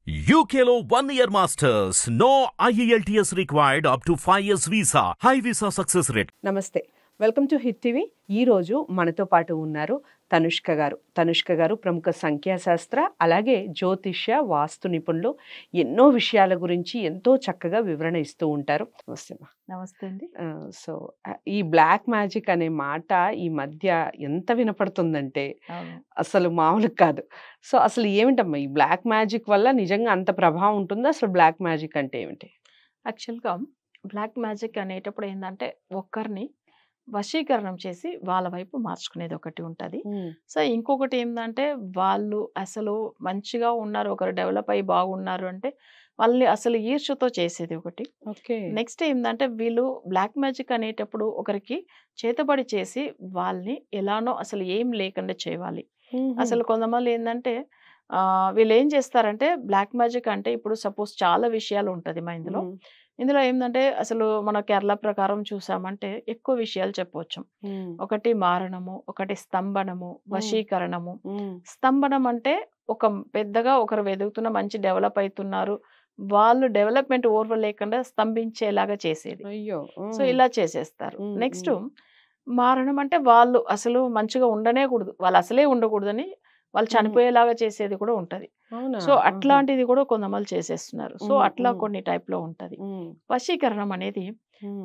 UKLO 1 year masters. No IELTS required up to 5 years visa. High visa success rate. నమస్తే, welcome to hit TV. ఈరోజు మనతో పాటు ఉన్నారు తనుష్క గారు ప్రముఖ సంఖ్యాశాస్త్ర అలాగే జ్యోతిష్య వాస్తు నిపుణులు. ఎన్నో విషయాల గురించి ఎంతో చక్కగా వివరణ ఇస్తూ ఉంటారు. నమస్తే అమ్మా. నమస్తే అండి. సో ఈ బ్లాక్ మ్యాజిక్ అనే మాట ఈ మధ్య ఎంత వినపడుతుందంటే అసలు మామూలు కాదు. సో అసలు ఏమిటమ్మా ఈ బ్లాక్ మ్యాజిక్ వల్ల నిజంగా అంత ప్రభావం ఉంటుందా? అసలు బ్లాక్ మ్యాజిక్ అంటే ఏమిటి? యాక్చువల్గా బ్లాక్ మ్యాజిక్ అనేటప్పుడు ఏంటంటే ఒక్కరిని వశీకరణం చేసి వాళ్ళ వైపు మార్చుకునేది ఒకటి ఉంటుంది. సో ఇంకొకటి ఏంటంటే వాళ్ళు అసలు మంచిగా ఉన్నారు, ఒకరు డెవలప్ అయ్యి బాగున్నారు అంటే వాళ్ళని అసలు ఈర్ష్యతో చేసేది ఒకటి. ఓకే. నెక్స్ట్ ఏంటంటే వీళ్ళు బ్లాక్ మ్యాజిక్ అనేటప్పుడు ఒకరికి చేతబడి చేసి వాళ్ళని ఎలానో అసలు ఏం లేకుండా చేయాలి. అసలు కొంతమంది ఏంటంటే వీళ్ళు ఏం చేస్తారంటే బ్లాక్ మ్యాజిక్ అంటే ఇప్పుడు సపోజ్ చాలా విషయాలు ఉంటుంది మా ఇందులో ఏంటంటే అసలు మన కేరళ ప్రకారం చూసామంటే ఎక్కువ విషయాలు చెప్పవచ్చు. ఒకటి మారణము, ఒకటి స్తంభనము, వశీకరణము. స్తంభనం అంటే ఒక పెద్దగా ఒకరు వెతుకుతున్న మంచి డెవలప్ అవుతున్నారు, వాళ్ళు డెవలప్మెంట్ ఓర్వలేకుండా స్తంభించేలాగా చేసేది. అయ్యో. సో ఇలా చేసేస్తారు. నెక్స్ట్ మారణం అంటే వాళ్ళు అసలు మంచిగా ఉండనేకూడదు, వాళ్ళు అసలే ఉండకూడదని వాళ్ళు చనిపోయేలాగా చేసేది కూడా ఉంటది. సో అట్లాంటిది కూడా కొంతమంది చేసేస్తున్నారు. సో అట్లా కొన్ని టైప్ లో ఉంటది. వశీకరణం అనేది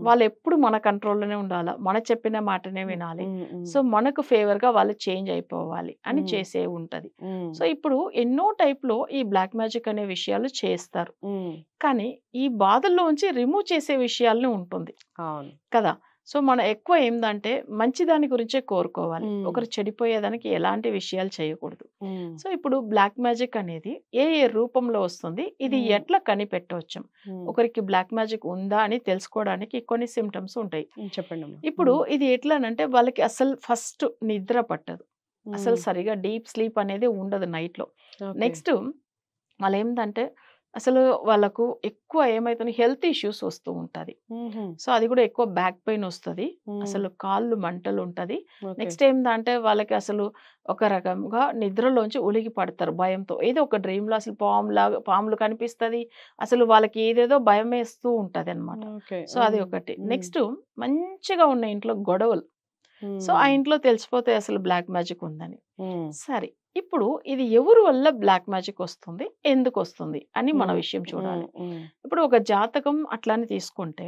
వాళ్ళు ఎప్పుడు మన కంట్రోల్లోనే ఉండాలా, మన చెప్పిన మాటనే వినాలి, సో మనకు ఫేవర్ గా వాళ్ళు చేంజ్ అయిపోవాలి అని చేసే ఉంటది. సో ఇప్పుడు ఎన్నో టైప్ లో ఈ బ్లాక్ మ్యాజిక్ అనే విషయాలు చేస్తారు, కానీ ఈ బాధల్లోంచి రిమూవ్ చేసే విషయాలని ఉంటుంది కదా. సో మనం ఎక్కువ ఏందంటే మంచి దాని గురించే కోరుకోవాలి, ఒకరు చెడిపోయేదానికి ఎలాంటి విషయాలు చేయకూడదు. సో ఇప్పుడు బ్లాక్ మ్యాజిక్ అనేది ఏ ఏ రూపంలో వస్తుంది, ఇది ఎట్లా కనిపెట్టవచ్చు, ఒకరికి బ్లాక్ మ్యాజిక్ ఉందా అని తెలుసుకోవడానికి కొన్ని సిమ్టమ్స్ ఉంటాయి. చెప్పండి. ఇప్పుడు ఇది ఎట్లానంటే వాళ్ళకి అసలు ఫస్ట్ నిద్ర పట్టదు, అసలు సరిగా డీప్ స్లీప్ అనేది ఉండదు నైట్ లో. నెక్స్ట్ వాళ్ళు ఏంటంటే అసలు వాళ్ళకు ఎక్కువ ఏమైతుంది హెల్త్ ఇష్యూస్ వస్తూ ఉంటది. సో అది కూడా ఎక్కువ బ్యాక్ పెయిన్ వస్తుంది, అసలు కాళ్ళు మంటలు ఉంటది. నెక్స్ట్ ఏంటంటే వాళ్ళకి అసలు ఒక రకంగా నిద్రలోంచి ఉలిగి పడతారు భయంతో, ఏదో ఒక డ్రీమ్ లో అసలు పాములు కనిపిస్తుంది, అసలు వాళ్ళకి ఏదేదో భయం వేస్తూ ఉంటది అనమాట. సో అది ఒకటి. నెక్స్ట్ మంచిగా ఉన్న ఇంట్లో గొడవలు, సో ఆ ఇంట్లో తెలిసిపోతే అసలు బ్లాక్ మ్యాజిక్ ఉందని. సరే ఇప్పుడు ఇది ఎవరి వల్ల బ్లాక్ మ్యాజిక్ వస్తుంది, ఎందుకు వస్తుంది అని మన విషయం చూడాలి. ఇప్పుడు ఒక జాతకం అట్లానే తీసుకుంటే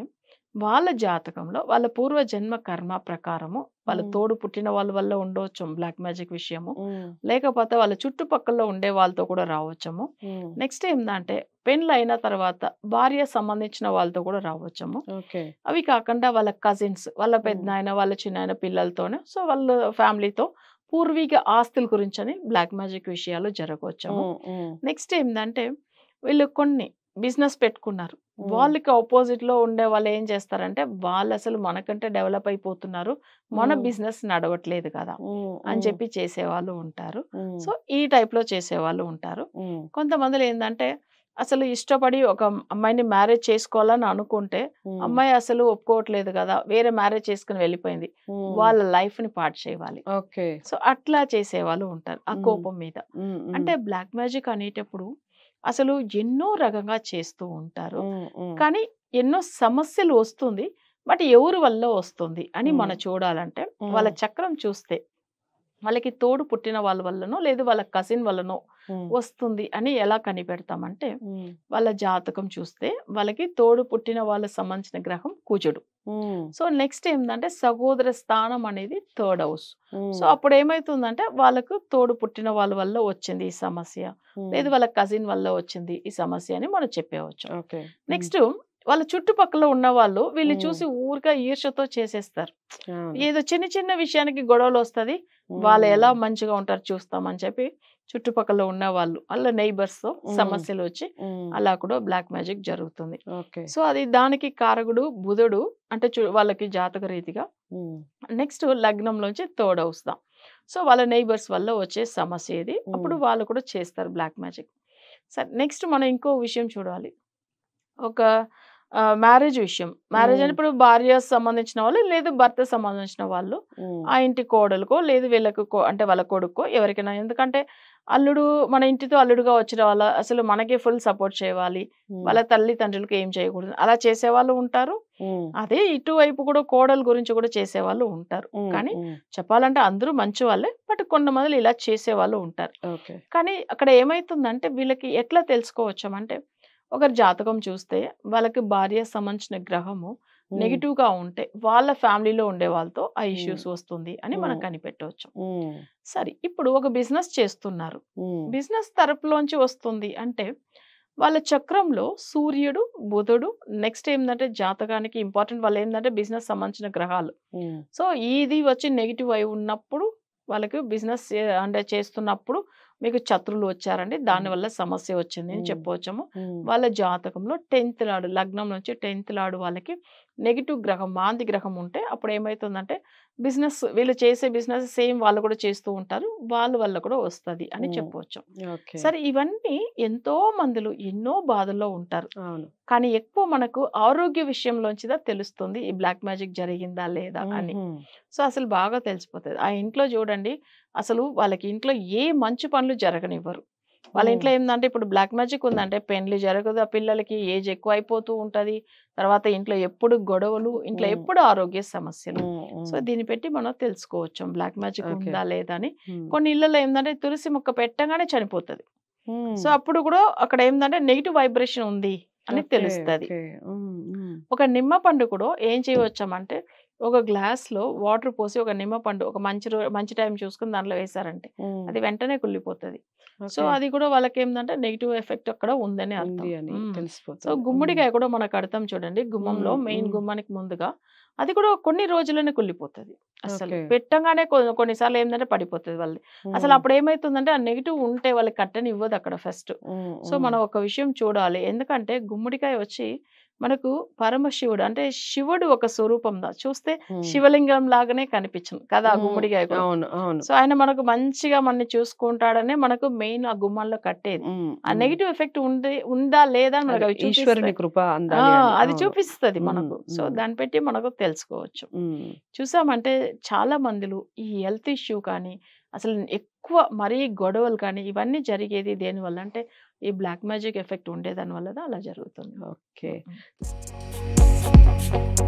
వాళ్ళ జాతకంలో వాళ్ళ పూర్వ జన్మ కర్మ ప్రకారము వాళ్ళ తోడు పుట్టిన వాళ్ళ వల్ల ఉండవచ్చు బ్లాక్ మ్యాజిక్ విషయము, లేకపోతే వాళ్ళ చుట్టుపక్కల ఉండే వాళ్ళతో కూడా రావచ్చము. నెక్స్ట్ ఏంటంటే పెళ్ళి అయిన తర్వాత భార్య సంబంధించిన వాళ్ళతో కూడా రావచ్చము. అవి కాకుండా వాళ్ళ కజిన్స్, వాళ్ళ పెద్దనాయన, వాళ్ళ చిన్నాయన పిల్లలతోనే, సో వాళ్ళ ఫ్యామిలీతో పూర్వీక ఆస్తుల గురించి అని బ్లాక్ మ్యాజిక్ విషయాలు జరగవచ్చము. నెక్స్ట్ ఏంటంటే వీళ్ళు కొన్ని బిజినెస్ పెట్టుకున్నారు, వాళ్ళకి ఆపోజిట్ లో ఉండే వాళ్ళు ఏం చేస్తారంటే వాళ్ళు అసలు మనకంటే డెవలప్ అయిపోతున్నారు, మన బిజినెస్ నడవట్లేదు కదా అని చెప్పి చేసేవాళ్ళు ఉంటారు. సో ఈ టైప్ లో చేసేవాళ్ళు ఉంటారు. కొంతమందిలో ఏంటంటే అసలు ఇష్టపడి ఒక అమ్మాయిని మ్యారేజ్ చేసుకోవాలని అనుకుంటే అమ్మాయి అసలు ఒప్పుకోవట్లేదు కదా, వేరే మ్యారేజ్ చేసుకుని వెళ్ళిపోయింది, వాళ్ళ లైఫ్ ని పాడు చేయాలి. సో అట్లా చేసేవాళ్ళు ఉంటారు ఆ కోపం మీద. అంటే బ్లాక్ మ్యాజిక్ అనేటప్పుడు అసలు ఎన్నో రకంగా చేస్తూ ఉంటారు, కానీ ఎన్నో సమస్యలు వస్తుంది, బట్ ఎవరి వల్ల వస్తుంది అని మనం చూడాలంటే వాళ్ళ చక్రం చూస్తే వాళ్ళకి తోడు పుట్టిన వాళ్ళ వల్లనో లేదు వాళ్ళ కజిన్ వల్లనో వస్తుంది అని ఎలా కనిపెడతామంటే వాళ్ళ జాతకం చూస్తే వాళ్ళకి తోడు పుట్టిన వాళ్ళకి సంబంధించిన గ్రహం కుజుడు. సో నెక్స్ట్ ఏంటంటే సహోదర స్థానం అనేది థర్డ్ హౌస్. సో అప్పుడు ఏమైతుందంటే వాళ్ళకు తోడు పుట్టిన వాళ్ళ వల్ల వచ్చింది ఈ సమస్య, లేదు వాళ్ళ కజిన్ వల్ల వచ్చింది ఈ సమస్య అని మనం చెప్పవచ్చు. నెక్స్ట్ వాళ్ళ చుట్టుపక్కల ఉన్న వాళ్ళు వీళ్ళు చూసి ఊరిగా ఈర్ష్యతో చేసేస్తారు, ఏదో చిన్న చిన్న విషయానికి గొడవలు వస్తుంది, వాళ్ళు ఎలా మంచిగా ఉంటారు చూస్తామని చెప్పి చుట్టుపక్కల ఉన్న వాళ్ళు వాళ్ళ నైబర్స్ తో సమస్యలు వచ్చి అలా కూడా బ్లాక్ మ్యాజిక్ జరుగుతుంది. సో అది దానికి కారకుడు బుధుడు అంటే వాళ్ళకి జాతక రీతిగా. నెక్స్ట్ లగ్నంలోంచి థర్డ్ హౌస్ దా, సో వాళ్ళ నైబర్స్ వల్ల వచ్చే సమస్య ఇది, అప్పుడు వాళ్ళు కూడా చేస్తారు బ్లాక్ మ్యాజిక్. సరే నెక్స్ట్ మనం ఇంకో విషయం చూడాలి. ఒక మ్యారేజ్ విషయం. మ్యారేజ్ ఉమ్, అంటే ఇప్పుడు భార్య సంబంధించిన వాళ్ళు, లేదు భర్త సంబంధించిన వాళ్ళు, ఉమ్, ఆ ఇంటి కోడలుకో, లేదు వీళ్ళకి అంటే వాళ్ళ కొడుకో ఎవరికైనా. ఎందుకంటే అల్లుడు మన ఇంటితో అల్లుడుగా వచ్చిన వాళ్ళ అసలు మనకే ఫుల్ సపోర్ట్ చేయాలి. ఉమ్, వాళ్ళ తల్లిదండ్రులకి ఏం చేయకూడదు. అలా చేసేవాళ్ళు ఉంటారు. ఉమ్, అదే ఇటువైపు కూడా కోడల గురించి కూడా చేసేవాళ్ళు ఉంటారు. ఉమ్, కానీ ఉమ్, చెప్పాలంటే అందరూ మంచి వాళ్ళే. బట్ కొంతమంది ఇలా చేసేవాళ్ళు ఉంటారు. ఓకే. కానీ అక్కడ ఏమైతుందంటే వీళ్ళకి ఎట్లా తెలుసుకోవచ్చామంటే ఒకరి జాతకం చూస్తే వాళ్ళకి భార్య సంబంధించిన గ్రహము ఉమ్, నెగిటివ్‌గా ఉంటే వాళ్ళ ఫ్యామిలీలో ఉండే వాళ్ళతో ఆ ఉమ్, ఇష్యూస్ వస్తుంది అని మనం ఉమ్, కనిపెట్టవచ్చు. ఉమ్, సరే ఇప్పుడు ఒక బిజినెస్ చేస్తున్నారు. ఉమ్, బిజినెస్ తరపులోంచి వస్తుంది అంటే వాళ్ళ చక్రంలో సూర్యుడు, బుధుడు నెక్స్ట్ ఏందంటే జాతకానికి ఇంపార్టెంట్ వాళ్ళేందంటే బిజినెస్ సంబంధించిన గ్రహాలు. ఉమ్, సో, ఇది వచ్చి నెగెటివ్ అయి ఉన్నప్పుడు వాళ్ళకి బిజినెస్ అంటే చేస్తున్నప్పుడు మీకు శత్రువులు వచ్చారండి. ఉమ్, దానివల్ల సమస్య వచ్చింది అని ఉమ్, చెప్పవచ్చేమో. ఉమ్, వాళ్ళ జాతకంలో 10th లార్డ్ లగ్నం నుంచి 10th లార్డ్ వాళ్ళకి నెగెటివ్ గ్రహం, మాంది గ్రహం ఉంటే అప్పుడు ఏమైతుందంటే బిజినెస్ వీళ్ళు చేసే బిజినెస్ సేమ్ వాళ్ళు కూడా చేస్తూ ఉంటారు. వాళ్ళ వల్ల కూడా వస్తది అని ఉమ్, చెప్పవచ్చు. ఓకే. సరే ఇవన్నీ ఎంతో మందులు ఎన్నో బాధల్లో ఉంటారు. అవును. కానీ ఎక్కువ మనకు ఆరోగ్య విషయంలోంచిదా తెలుస్తుంది ఈ బ్లాక్ మ్యాజిక్ జరిగిందా లేదా అని. ఉహుం, సో, అసలు బాగా తెలిసిపోతది. ఆ ఇంట్లో చూడండి అసలు వాళ్ళకి ఇంట్లో ఏ మంచి పనులు జరగనివ్వరు. వాళ్ళ ఉమ్, ఇంట్లో ఏందంటే ఇప్పుడు బ్లాక్ మ్యాజిక్ ఉందంటే పెండ్లి జరగదు. ఆ పిల్లలకి ఏజ్ ఎక్కువైపోతూ ఉంటది. తర్వాత ఇంట్లో ఎప్పుడు గొడవలు, ఇంట్లో ఉమ్, ఎప్పుడు ఆరోగ్య సమస్యలు. ఉమ్, సో, ఉమ్, దీన్ని పెట్టి మనం తెలుసుకోవచ్చు బ్లాక్ మ్యాజిక్ ఓకే. ఉందా లేదా అని. ఉమ్, కొన్ని ఇళ్లలో ఏందంటే తులసి మొక్క పెట్టగానే చనిపోతది. ఉమ్, సో, అప్పుడు కూడా అక్కడ ఏందంటే నెగెటివ్ వైబ్రేషన్ ఉంది అని ఓకే. తెలుస్తది. ఓకే. ఉమ్, ఉమ్, ఒక నిమ్మ పండు కూడా ఏం చేయవచ్చామంటే, ఒక గ్లాస్‌లో వాటర్ పోసి ఒక నిమ్మ పండు ఒక మంచి టైం చూసుకొని దాంట్లో వేశారంటే, ఉమ్, అది వెంటనే కుళ్ళిపోతది. So, okay. అది కూడా వాళ్ళకేందంటే నెగెటివ్ ఎఫెక్ట్ అక్కడ ఉందని అర్థం. ఉంది అని సో, తెలిసిపోతుంది. గుమ్మడికాయ కూడా మనకు అర్థం చూడండి. గుమ్మంలో ఉమ్, మెయిన్ ఉమ్, గుమ్మానికి ముందుగా అది కూడా కొన్ని రోజుల్లోనే కుళ్ళిపోతది. అసలు ఓకే. పెట్టంగానే కొన్నిసార్లు ఏందంటే పడిపోతది వాళ్ళది. అసలు ఉమ్, అప్పుడు ఏమైతుందంటే ఆ నెగెటివ్ ఉంటే వాళ్ళకి కట్టనివ్వదు అక్కడ ఫస్ట్. ఉమ్, సో, ఉమ్, మనం ఒక విషయం చూడాలి. ఎందుకంటే గుమ్మడికాయ వచ్చి మనకు పరమశివుడు అంటే శివుడు ఒక స్వరూపం చూస్తే ఉమ్, శివలింగం లాగానే కనిపించును కదా ఆ ఉమ్, గుమ్మడికాయ కూడా. అవును, అవును. సో, ఆయన మనకు మంచిగా మనని చూసుకుంటాడనే మనకు మెయిన్ ఆ గుమ్మంలో కట్టేది. ఉమ్, ఆ ఉమ్, నెగెటివ్ ఎఫెక్ట్ ఉందా లేదా అని మనకు అదే అవి చూపిస్తాయి. ఈశ్వరుని కృప అందాలి అని. అది అవును. చూపిస్తది ఉమ్, మనకు. సో, ఉమ్, దాన్ని పెట్టి మనకు తెలుసుకోవచ్చు. ఉమ్, చూసామంటే చాలా మందులు ఈ హెల్త్ ఇష్యూ కానీ, అసలు ఎక్కువ మరీ గొడవలు కానీ ఇవన్నీ జరిగేది దేనివల్ల అంటే ఈ బ్లాక్ మ్యాజిక్ ఎఫెక్ట్ ఉండేదాని వల్ల అలా జరుగుతుంది. ఓకే. హ్మ్.